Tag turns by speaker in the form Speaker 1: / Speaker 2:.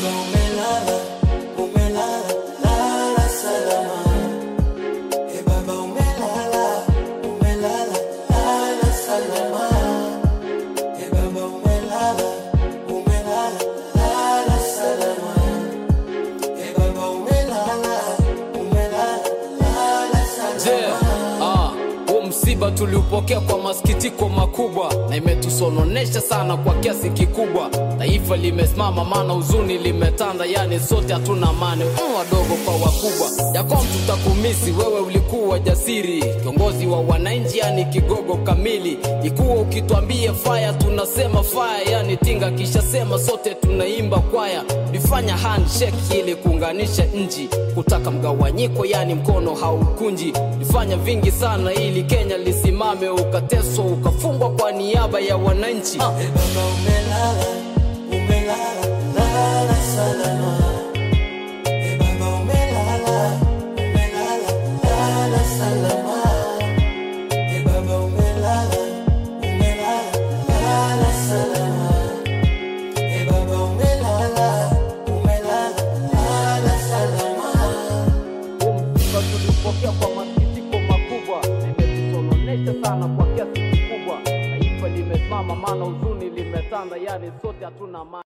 Speaker 1: umelala, umelala, lala salama. Baba umelala, umelala, lala salama. Baba umelala, umelala, lala salama. Baba umelala, umelala, lala salama.
Speaker 2: Msiba tuliupokea kwa masikitiko makubwa, na imetusononesha sana kwa kiasi kikubwa. Taifa limesimama maana huzuni limetanda, yani sote hatuna amani, wadogo kwa wakubwa. Yakom tutakumisi, wewe ulikuwa jasiri, kiongozi wa wananchi, yani kigogo kamili. Ikuwa ukituambia fire tunasema fire, yani tinga kisha sema sote tunaimba kwaya. Bifanya handshake ili kuunganisha nchi, kutaka mgawanyiko yani mkono haukunji. Bifanya vingi sana ili Kenya lisimame, ukateswa ukafungwa kwa niaba ya wananchi.
Speaker 1: Baba umelala, umelala, lala salama. Baba umelala, umelala, lala salama. Baba umelala, umelala, lala salama. Baba umelala, umelala, lala salama.
Speaker 2: Msiba tuliupokea kwa masikitiko makubwa, sana kwa kiasi kikubwa. Taifa limesimama maana huzuni limetanda, yani sote hatuna amani.